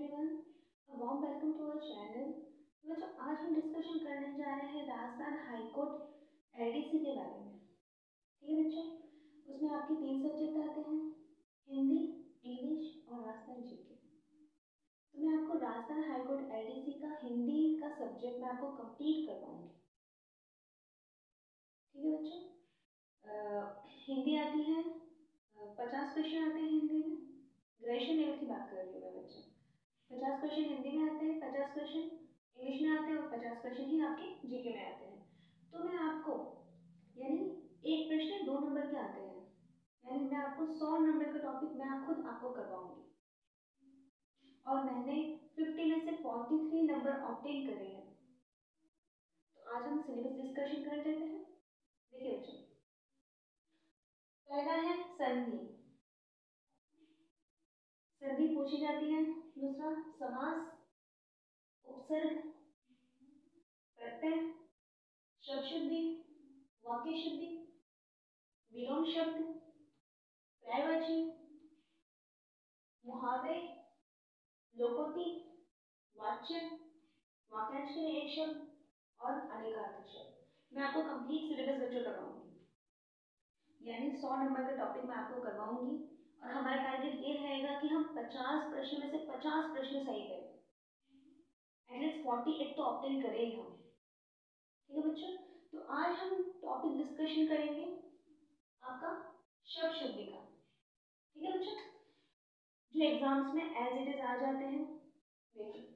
Everyone, a warm welcome to our channel. बच्चों, आज हम डिस्कशन करने जा रहे हैं राजस्थान हाई कोर्ट एलडीसी के बारे में। ठीक है बच्चों, उसमें आपके 3 सब्जेक्ट आते हैं, हिंदी, इंग्लिश और राजस्थान जीके। तो मैं आपको राजस्थान हाई कोर्ट एलडीसी का हिंदी का सब्जेक्ट मैं आपको कंप्लीट करवाऊंगी। ठीक है बच्चों, हिंदी आती है, 50 क्वेश्चन आते हैं हिंदी में। ग्रेजुएशन लेवल की बात कर रही हूँ मैं बच्चों। 50 क्वेश्चन हिंदी में आते हैं, 50 क्वेश्चन इंग्लिश में आते हैं और 50 क्वेश्चन ही आपके जीके में आते हैं। तो मैं आपको यानी एक प्रश्न 2 नंबर के आते हैं, यानी मैं आपको 100 नंबर का टॉपिक मैं खुद आपको करवाऊंगी और मैंने 50 में से 43 नंबर ऑब्टेन करे हैं। तो आज हम सिलेबस डिस्कशन कर लेते हैं। देखिए बच्चों, पहला है संधि। संधि पूछी जाती है। दूसरा समास, उपसर्ग, प्रत्यय, शब्द शुद्धि, वाक्य शुद्धि, विलोम शब्द, पर्यायवाची, मुहावरे, लोकोक्ति, वाच्य, वाक्यांश के लिए एक शब्द और अनेकार्थक शब्द। मैं आपको कंप्लीट सिलेबस बच्चों करवाऊंगी, यानी 100 नंबर का टॉपिक मैं आपको करवाऊंगी और हमारा टारगेट ये रहेगा कि हम 50 प्रश्न में से 50 प्रश्न सही करें, एटलीस्ट 48 तो ऑब्टेन करें ही हम। ठीक है बच्चों, तो आज हम टॉपिक डिस्कशन करेंगे आपका शब्द शुद्धि का। ठीक है बच्चों, जो एग्जाम्स में एज इट इज आ जाते हैं। देखिए,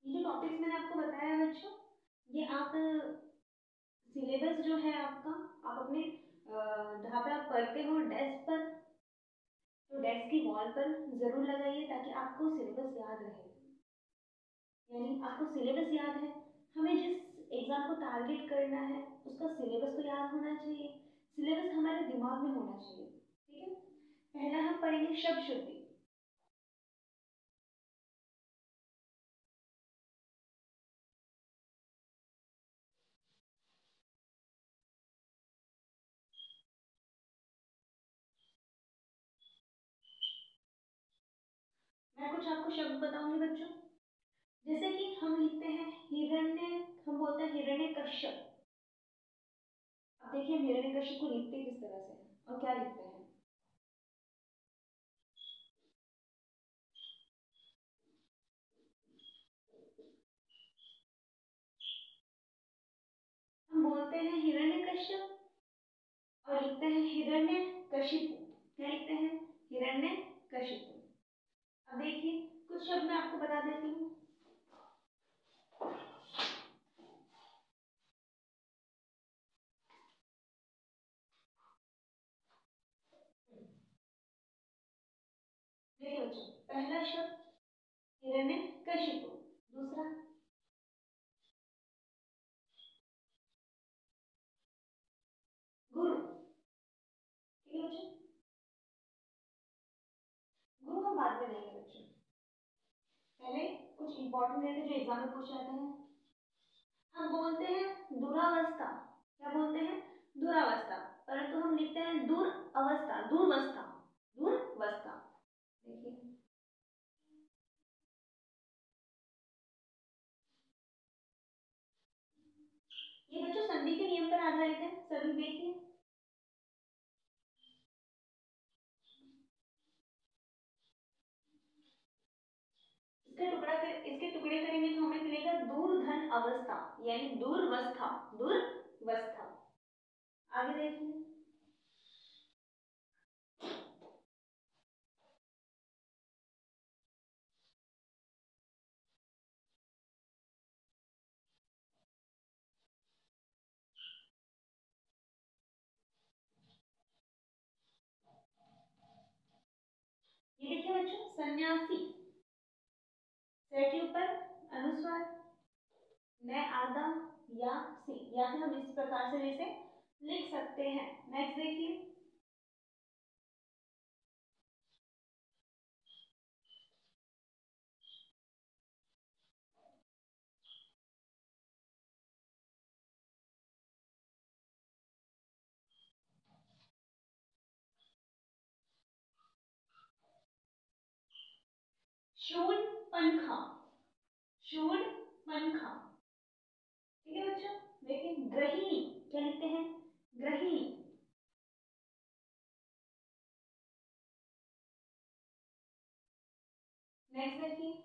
ये जो टॉपिक्स मैंने आपको बताया है बच्चों, ये आप सिलेबस जो है आपका, आप अपने जहाँ पे आप पढ़ते हो डेस्क पर, तो डेस्क की वॉल पर जरूर लगाइए ताकि आपको सिलेबस याद रहे। यानी आपको सिलेबस याद है, हमें जिस एग्जाम को टारगेट करना है उसका सिलेबस तो याद होना चाहिए, सिलेबस हमारे दिमाग में होना चाहिए। ठीक है, पहला हम पढ़ेंगे शब्द शुद्धि। मैं कुछ आपको शब्द बताऊंगी बच्चों, जैसे कि हम लिखते हैं हिरण्य, हम बोलते हैं हिरण्य कश्यप। अब देखिए हम हिरण्य कश्यप को लिखते किस तरह से हैं और क्या लिखते हैं। हम बोलते हैं हिरण्य कश्यप और लिखते हैं हिरण्य कशिपु। क्या लिखते हैं? हिरण्य कशिपु। अब देखिए कुछ शब्द मैं आपको बता देती हूँ। देखिए बच्चों, पहला शब्द हिरण्य कशिपु, दूसरा गुरु। ठीक है बच्चों, गुरु हम बाद में देंगे बच्चों, पहले कुछ इंपॉर्टेंट रहते हैं जो एग्जाम में पूछ जाते हैं। हम बोलते हैं दुरावस्था। क्या बोलते हैं? दुरावस्था, परंतु हम लिखते हैं दूर अवस्था, दूरवस्था, दूरवस्था। देखिए, ये बच्चों संधि के नियम पर आधारित है, सभी देखिए। इसके टुकड़े करेंगे तो हमें मिलेगा दूरधन अवस्था, यानी दूरवस्था, दूरवस्था। आगे देखिए, ये देखिए बच्चों, सन्यासी, से के ऊपर अनुस्वार, न आदा या सी, या फिर हम इस प्रकार से इसे लिख सकते हैं। नेक्स्ट देखिए, शूल पंखा, शूल पंखा। ठीक है बच्चों, देखिए गृहिणी, क्या लिखते हैं, गृहिणी। नेक्स्ट देखिए,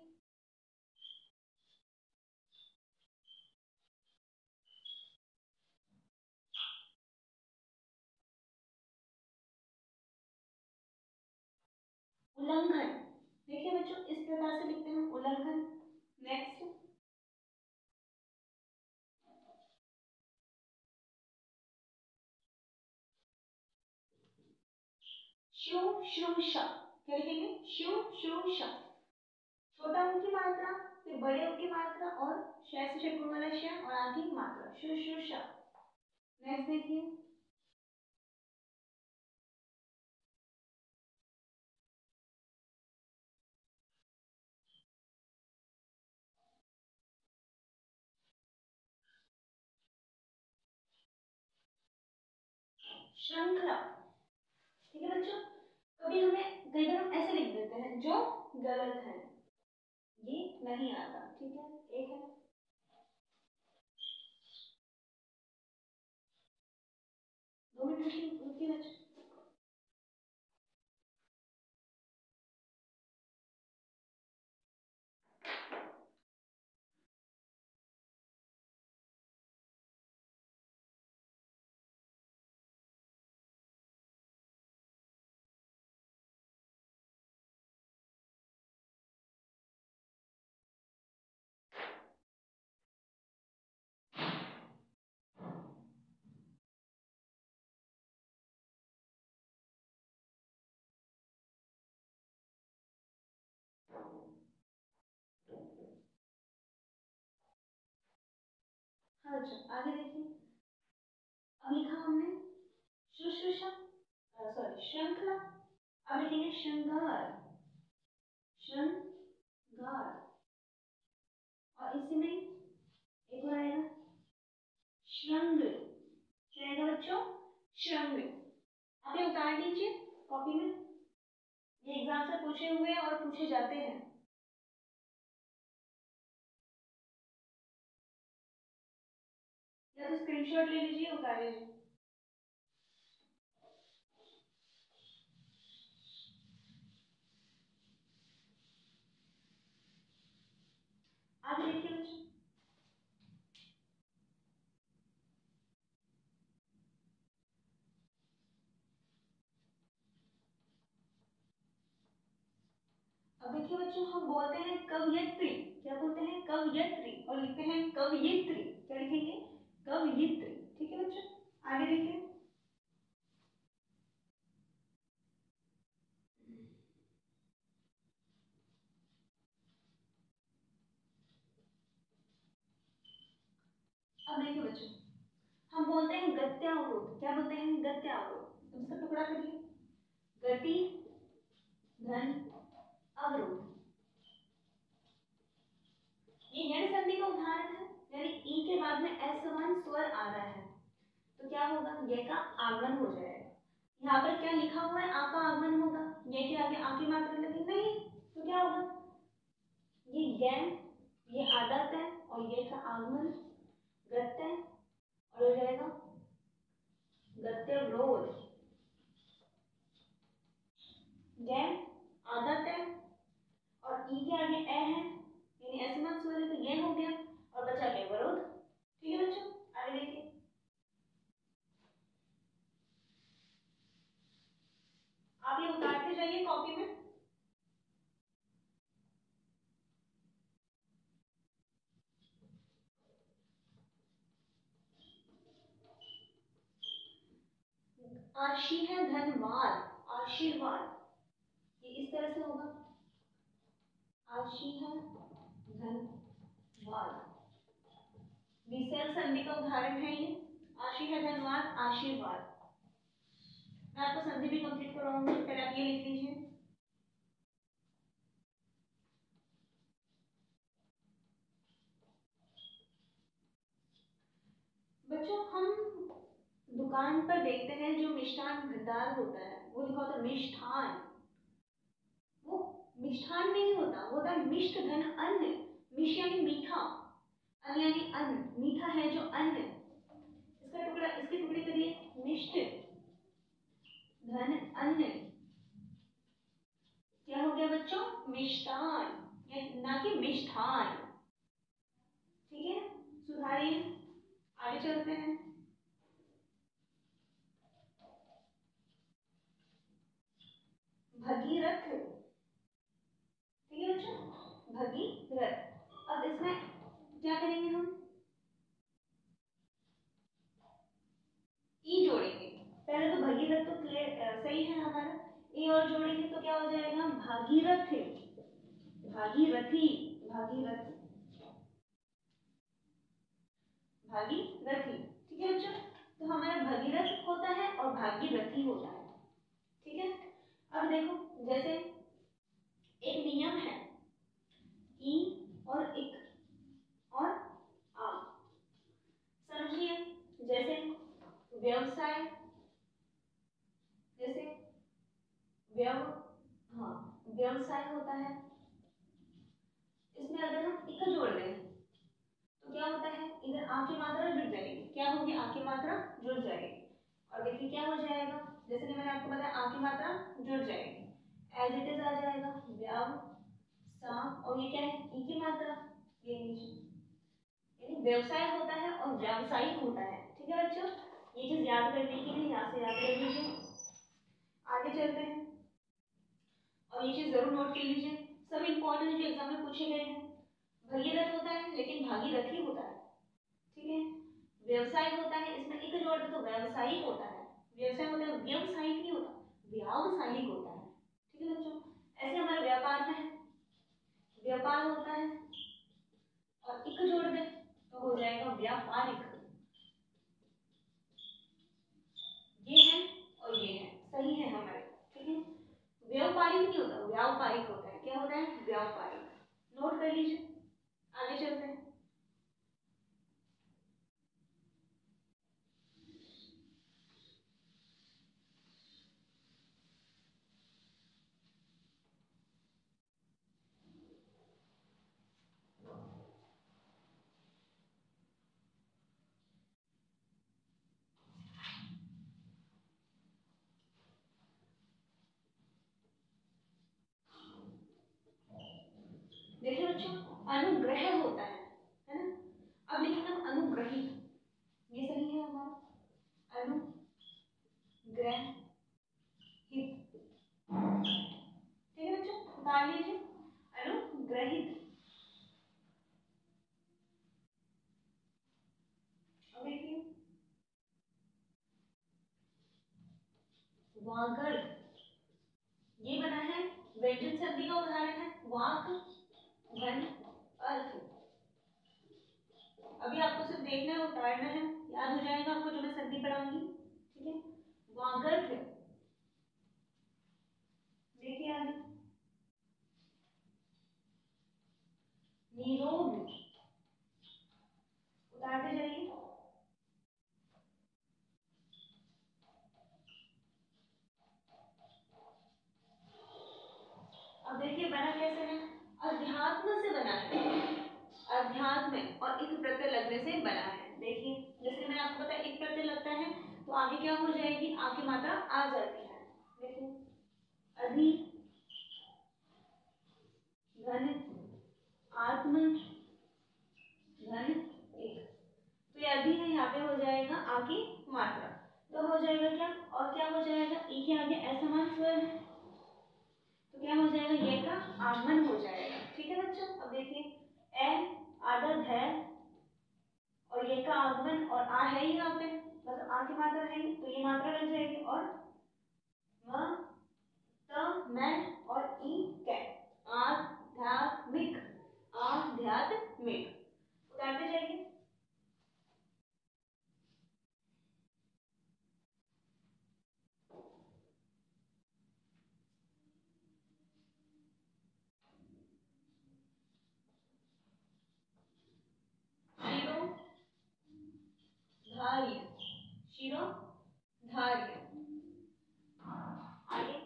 उल्लंघन। देखिए बच्चों इस प्रकार से लिखते हैं उल्लंघन। नेक्स्ट, शुश्रूषा, क्या लिखेंगे, शुश्रूषा। छोटा ऊ की मात्रा, फिर बड़े ऊ की मात्रा और शय से षटकोण वाला श और आगे मात्रा, शुश्रूषा। नेक्स्ट देखिए, श्रृंखला। ठीक है बच्चों, कई बार हम ऐसे लिख देते हैं जो गलत है, ये नहीं आता। ठीक है, एक है, दो मिनट रुकिए बच्चों। हाँ बच्चों आगे देखिए, अब लिखा हमने शुश्रूषा, सॉरी श्रृंखला। अब लिखेंगे श्रृंगार, श्रृंगार। और इसी में एक और आएगा श्रृंग, क्या आएगा बच्चों, श्रृंग। आप ये उतार लीजिए कॉपी में, ये एग्जाम से पूछे हुए हैं और पूछे जाते हैं। या तो स्क्रीनशॉट ले लीजिए, उतार लीजिए। आगे देखिए बच्चों, अब देखिए बच्चों हम बोलते हैं कवयित्री, क्या बोलते हैं, कवयित्री, और लिखते हैं कवयित्री, क्या लिखेंगे, कवयित्री। ठीक है बच्चों, आगे देखिए, अब देखिए बच्चों हम बोलते हैं गत्यावरोध, क्या बोलते हैं, गत्यावरोध। इसका टुकड़ा करिए, गति धन अवरोध। ये यण संधि का उदाहरण है, यानी ई के बाद में एस समान स्वर आ रहा है तो क्या होगा, ये का आगमन हो जाएगा। यहाँ पर क्या लिखा हुआ है, आ का आगमन होगा, ये के आगे आ की मात्रा लगी नहीं, तो क्या होगा, ये गैन, ये आदत है और ये का आगमन गत्य और हो जाएगा गत्यवरोध। गैन आदत है और ई के आगे ए है, यानी असमत स्वर है तो ये हो गया और बचा गया वरोध। ठीक है बच्चों, आगे देखिए, आप ये उतारते जाइए कॉपी में। आशी है धनवाद, आशीर्वाद, ये इस तरह से होगा, आशी है धनवाद। विसर्ग संधि का उदाहरण है ये, आशी है धनवाद, आशीर्वाद। मैं आपको संधि भी कंप्लीट करवाऊंगी, पहले आप ये लिख लीजिए। बच्चों हम दुकान पर देखते हैं जो मिष्ठान भंडार होता है वो लिखा होता है मिष्ठान, वो मिष्ठान नहीं होता, वो होता है मिष्ट धन अन्न। मिष्ट यानी मीठा, अन्न यानी अन्न, मीठा है जो अन्न, इसका टुकड़ा, इसके टुकड़े करिए, मिष्ट धन अन्न। क्या हो गया बच्चों? मिष्टान, ना कि मिष्ठान। ठीक है, सुधारिए, आगे चलते हैं। भगीरथ, ठीक है बच्चों, भगीरथ। अब इसमें क्या करेंगे हम? ई जोड़ेंगे। पहले तो भगीरथ तो क्लियर सही है हमारा, ई और जोड़ेंगे तो क्या हो जाएगा? भागीरथ, भागीरथी, भागीरथ, भागीरथी। ठीक है बच्चों, तो हमारा भगीरथ होता है और भागीरथी होता है। ठीक है, अब देखो, जैसे एक नियम है, ई और इक और आ, समझिए। जैसे व्यवसाय, जैसे व्यव हाँ, व्यवसाय होता है, इसमें अगर हम इक जोड़ दें तो क्या होता है? इधर आ की मात्रा जुड़ जाएगी। क्या होगी? आ की मात्रा जुड़ जाएगी। और देखिए क्या हो जाएगा, जैसे कि मैंने आपको बताया, आ की मात्रा जुड़ जाएगी, एज इट इज आ जाएगा व्याव सा, और ये क्या है? ई की मात्रा, ये नीचे, यानी व्यवसाय होता है और व्यावसायिक होता है। ठीक है बच्चों, ये चीज याद करने के लिए यहाँ से याद कर लीजिए। आगे चलते हैं, और ये चीज जरूर नोट कर लीजिए, सब इंपॉर्टेंट जो एग्जाम में पूछे गए हैं। भगीरथ होता है लेकिन भागीरथी होता है। ठीक है, व्यवसाय होता है, इसमें एक जोड़ दे तो व्यवसायिक होता है। व्यवसाय होता है, व्यवसायिक नहीं होता, व्यावसायिक होता है। ठीक है बच्चों, ऐसे हमारा व्यापार में है, व्यापार होता है और एक जोड़ दे तो हो जाएगा व्यापारिक। ये है और ये है, सही है हमारे। ठीक है, व्यापारिक नहीं होता, व्यावसायिक होता है। क्या होता है? व्यावसायिक। नोट कर लीजिए, आगे चलते हैं। देखिए बच्चों, अनुग्रह होता है ना? अब लिखेंगे हम अनुग्रहित, ये सही है हमारा, अनुग्रहित। ठीक है बच्चों, निकाल लीजिए, अनुग्रहित। अब देखिए, वागड़, ये बना है, व्यंजन संधि का उदाहरण है, वाक घन अर्थ। अभी आपको सिर्फ देखना है, उतारना है, याद हो जाएगा आपको जो मैं संधि पढ़ाऊंगी। ठीक है, वागर्थ। देखिए आगे, निरोग, उतारते जाइए। अब देखिए बना कैसे है, अध्यात्म से बना है, अध्यात्म और एक प्रत्यय लगने से बना है। देखिए, जैसे मैंने आपको बताया, एक प्रत्यय लगता है तो आगे क्या हो जाएगी? आ की मात्रा आ जाती है। देखिए, अधि धन आत्म धन एक, तो ये अधि है, यहाँ पे हो जाएगा आ की मात्रा, तो हो जाएगा क्या? और क्या हो जाएगा? ई के आगे असमान स्वर है, तो क्या हो जाएगा? ये का आगमन हो जाएगा। ठीक है बच्चों, अब देखिए, ए आधा है और ये का आगमन, और आ है यहाँ पे, मतलब आ की मात्रा है, तो ये मात्रा लग जाएगी, और म त मैं और ई कै, आध्यात्मिक, आध्यात्मिक, उतारते जाइए। शिरो धार्य, शिरो धार्य। आगे,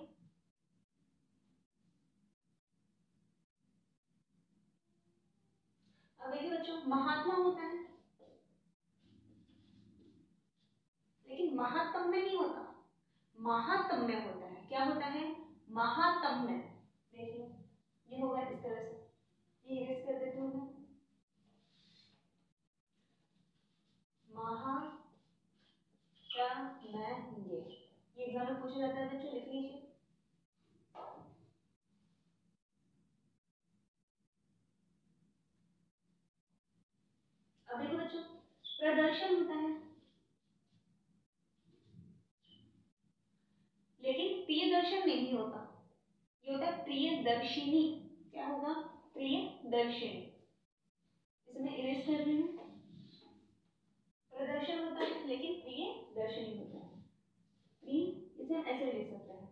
महात्म्य नहीं होता, महात्म्य होता है। क्या होता है? महात्म्य। देखिए ये होगा इस तरह से, ये इरेज कर देती हूँ मैं। महात्म्य, ये एग्जाम में पूछा जाता है बच्चों, लिख लीजिए। अब देखो बच्चों, प्रदर्शन होता है, लेकिन प्रियदर्शन नहीं होता, ये होता है प्रियदर्शिनी। क्या होगा? प्रियदर्शिनी। इसमें इरेज कर रही हूँ। प्रदर्शन होता है लेकिन प्रियदर्शिनी होता है। प्रिय, इसे हम ऐसे लिख सकते हैं,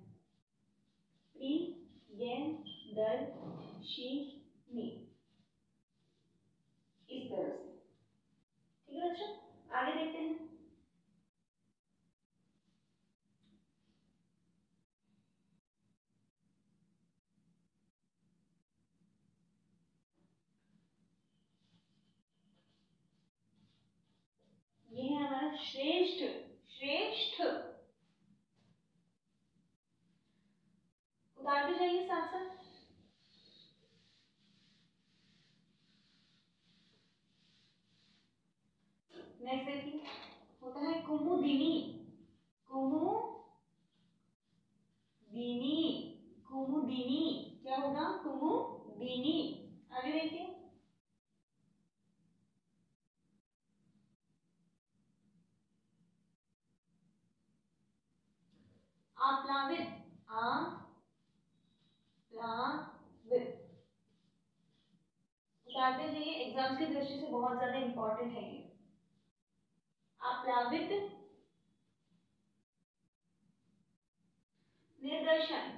प्रियदर्शिनी, इस तरह से। ठीक है बच्चों, आगे देखते हैं। ये है हमारा श्रेष्ठ। श्रेष्ठ उतारते जाइए साथ साथ। नेक्स्ट देखिए, होता है कुमुदिनी। कुमुदिनी, कुमुदिनी क्या होगा? कुमुदिनी। आगे देखिए, आप्लावित। आप्लावित उतारते जाइए, एग्जाम्स की दृष्टि से बहुत ज्यादा इंपॉर्टेंट है ये। आप्लावित, निर्दर्शन,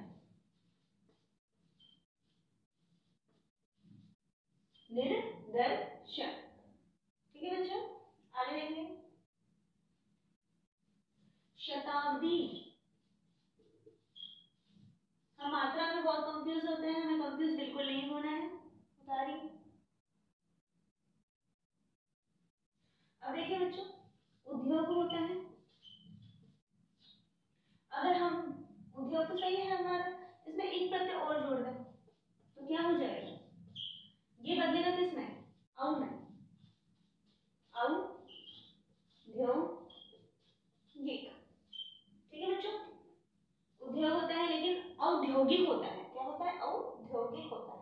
निर्दर्शन। ठीक है बच्चों, आगे देखिए, शताब्दी। हम मात्रा में बहुत कंफ्यूज होते हैं, हमें कंफ्यूज बिल्कुल नहीं होना है। उतारिए। अब देखिए बच्चों, उद्योग होता है, अगर हम उद्योग तो सही है हमारा, इसमें एक प्रत्यय और जोड़ दें तो क्या हो जाएगा? ये बदलेगा किसमें? औ में। औद्योगिक। ठीक है बच्चों, उद्योग होता है लेकिन औद्योगिक होता है। क्या होता है? औद्योगिक होता है।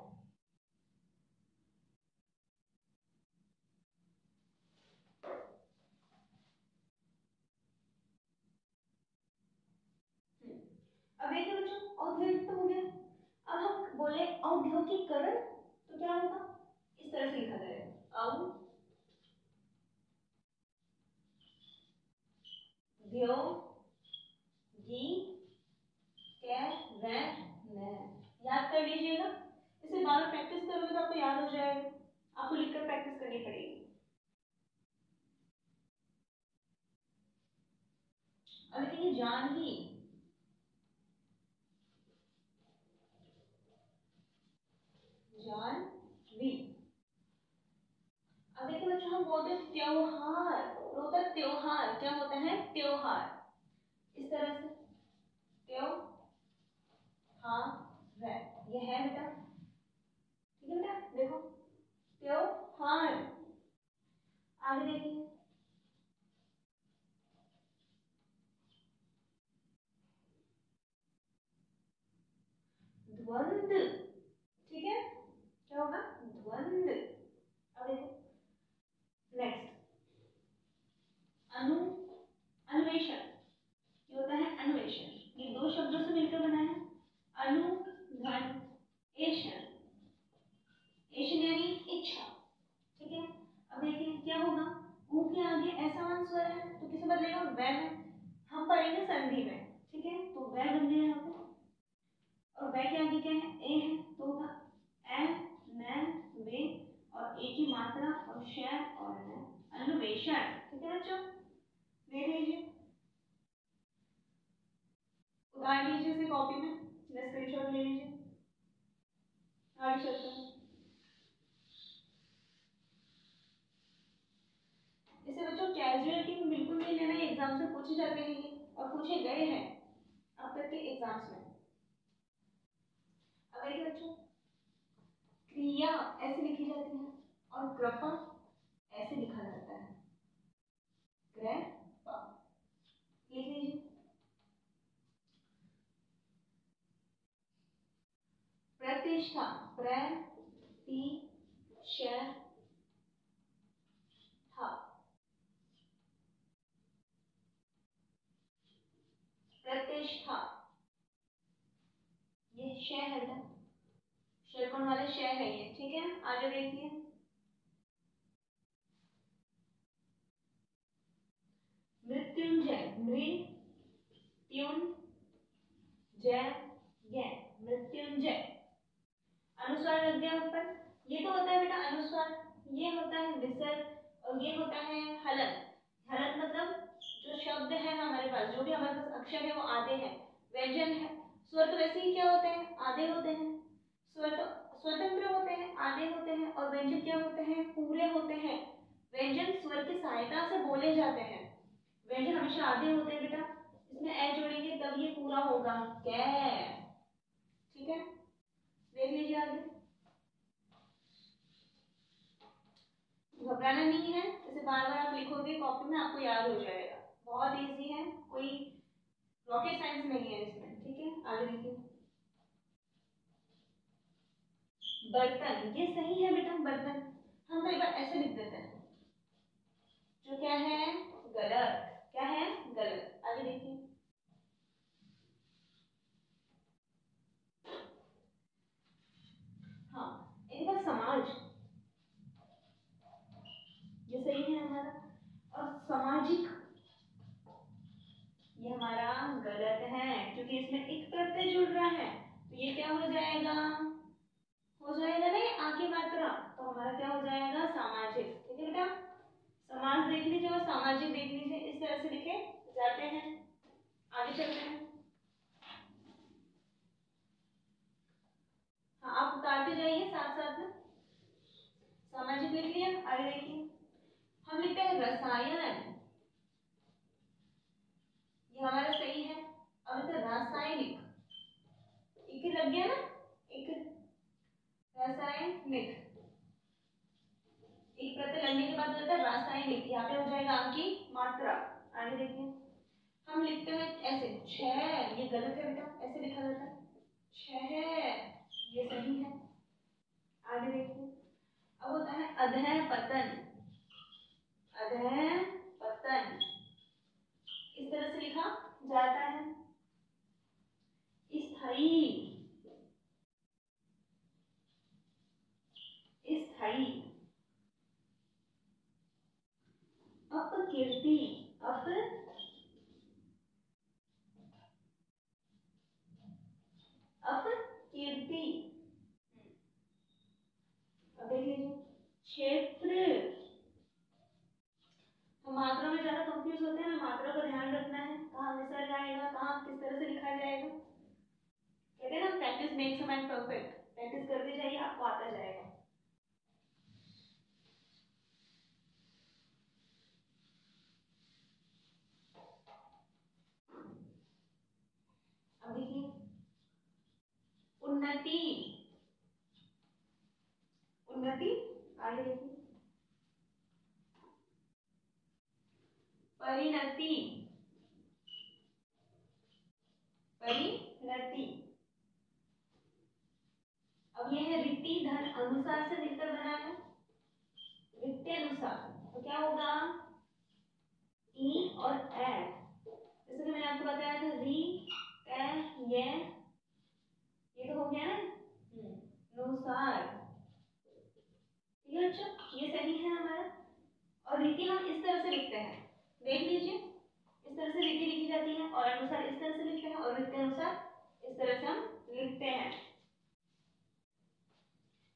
अब देखिए बच्चों, औद्योगिक तो हो गया, अब हम बोले औद्योगिकरण तो क्या होगा? इस तरह से लिखा जाएगा, याद कर लीजिएगा, इसे बार बार प्रैक्टिस करोगे तो आपको याद हो जाएगा, आपको लिखकर प्रैक्टिस करनी पड़ेगी। अब लिखेंगे जानवी। जानवी। अब देखिए बच्चों, हम बोलते हैं त्योहार, तो होता है त्योहार। क्या होता है? त्योहार। इस तरह से त्योहार, ये है बेटा। ठीक है बेटा, देखो त्योहार। आगे देखिए, द्वंद। ठीक है, क्या होगा? द्वंद। अब देखो नेक्स्ट, अनु, अन्वेषण। ये होता है अन्वेषण, ये दो शब्दों से मिलकर बना है। अनु धन एशन, एशन यानी इच्छा। ठीक है, अब देखिए क्या होगा, ऊ के आगे ऐसा वन स्वर है तो किसे बदलेगा? वै में। हम पढ़ेंगे संधि में। ठीक है, तो वै बन गया यहाँ पे, और वै के आगे क्या है? ए है, तो होगा ए, न, वे, और ए की मात्रा और श और न, अन्वेषण। ठीक है बच्चों, देख लीजिए, उतार लीजिए इसे कॉपी में, स्क्रीनशॉट ले लीजिए। आगे चलते हैं, इसे बच्चों कैजुअलिटी में बिल्कुल नहीं लेना है, एग्जाम से पूछे जाते हैं ये। और पूछे गए हैं अब तक के एग्जाम्स में। अब देखिए बच्चों, क्रिया ऐसे लिखी जाती है और कृपा ऐसे लिखा जाता है, कृपा लिख लीजिए। प्रतिष्ठा, प्रतिष्ठा, ये श है बेटा, षटकोण वाले श है ये, ठीक है। आगे देखिए, मृत्युंजय, मृत्युंजय, अनुस्वार लग गया ऊपर। ये तो होता है बेटा अनुस्वार, ये होता है विसर्ग और ये होता है हलंत। हलंत मतलब जो शब्द है हमारे पास, जो भी हमारे पास अक्षर है वो आधे हैं, व्यंजन है। स्वर तो वैसे ही क्या होते हैं, आधे होते हैं। स्वर तो स्वतंत्र होते हैं, आधे होते हैं, और व्यंजन क्या होते हैं, पूरे होते हैं। व्यंजन स्वर की सहायता से बोले जाते हैं। व्यंजन हमेशा आधे होते हैं बेटा, इसमें ए जोड़ेंगे तब ये पूरा होगा, कै, ठीक है। देख लीजिए आगे, घबराना नहीं है, इसे बार बार आप लिखोगे कॉपी में, आपको याद हो जाएगा। बहुत इजी है, कोई रॉकेट साइंस नहीं है इसमें, ठीक है। आगे देखिए, बर्तन, ये सही है बेटा, बर्तन हम कई बार ऐसे लिख देते हैं, जो क्या है, गलत, क्या है, गलत। आगे देखिए, हाँ इनका समाज, ये सही है हमारा, और सामाजिक ये हमारा गलत है, क्योंकि इसमें एक प्रत्यय जुड़ रहा है, तो ये क्या हो जाएगा, हो जाएगा ना ये आगे मात्रा, तो हमारा क्या हो जाएगा, सामाजिक, ठीक है बेटा। समाज देख लीजिए और सामाजिक देख लीजिए, इस तरह से लिखे जाते हैं। आगे चलते हैं, हाँ आप उतारते जाइए साथ साथ में। सामाजिक लिख लिया, आगे देखिए, हम लिखते हैं रसायन, ये हमारा सही है। अब इधर रासायनिक, एक लग गया ना, एक रासायनिक, एक प्रत्यय लगने के बाद हो जाता है रासायनिक, यहाँ पे हो जाएगा आपकी मात्रा। आगे देखिए, हम लिखते हैं ऐसे छह, ये गलत है बेटा, ऐसे लिखा जाता है छह, ये सही है। आगे देखिए, अब होता है अधः पतन, अधः पतन इस तरह से लिखा जाता है। स्थायी, स्थायी, अपकीर्ति, अपकीर्ति। अब देख लीजिए, क्षेत्र, तो मात्रा में ज्यादा कंफ्यूज होते हैं, मात्रा का ध्यान रखना है, कहाँ विसर्ग आएगा, कहाँ किस तरह से लिखा जाएगा। कहते हैं ना practice makes a man perfect, practice करते जाइए आपको आता जाएगा। अब देखिए, उन्नति, उन्नति, आगे देखिए, परिणति, परिणति। अब यह है रीति धन अनुसार से मिलकर बना है, अनुसार, तो क्या होगा, ई और ए, जैसे कि मैंने आपको बताया था री ए ये तो हो गया ना, अनुसार, ठीक है अच्छा, ये सही है हमारा। और रीति हम इस तरह से लिखते हैं, देख लीजिए, इस तरह से रीति लिखी जाती है, और अनुसार इस तरह से लिखते हैं, और रीति अनुसार इस तरह से हम लिखते हैं।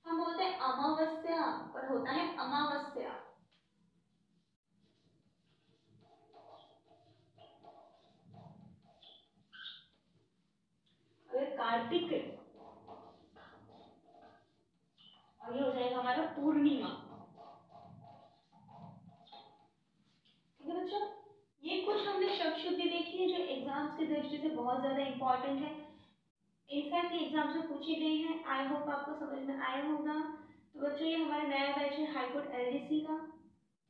हम बोलते हैं अमावस्या, पर होता है अमावस्या। अगर कार्तिक, और ये हो जाएगा हमारा पूर्णिमा, ठीक है बच्चों। ये कुछ हमने शब्द शुद्धि देखी है जो बहुत ज़्यादा इम्पॉर्टेंट है। इनफैक्ट ये एग्जाम्स में पूछी गई हैं, आई होप आपको समझ में आया होगा। तो बच्चों ये हमारा नया बैच है हाई कोर्ट एलडीसी का,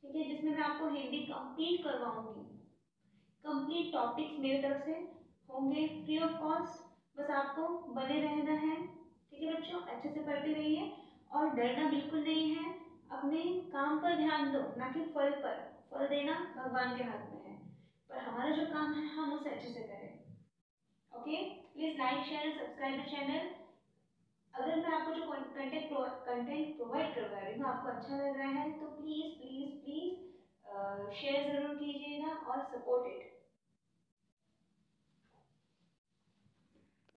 ठीक है, जिसमें मैं आपको हिंदी कंप्लीट करवाऊंगी। कंप्लीट टॉपिक्स मेरी तरफ से होंगे फ्री ऑफ कॉस्ट, बस आपको बने रहना है, ठीक है बच्चों, अच्छे से पढ़ते रहिए और डरना बिल्कुल नहीं है। अपने काम पर ध्यान दो, ना कि फल पर। फल देना भगवान के हाथ में है, पर हमारा जो काम है हम उसे अच्छे से करें। Okay, please like share and subscribe the channel. अगर मैं आपको जो कंटेंट प्रोवाइड करवा रही हूँ आपको अच्छा लग रहा है तो प्लीज प्लीज प्लीज शेयर जरूर कीजिएगा और सपोर्ट इट।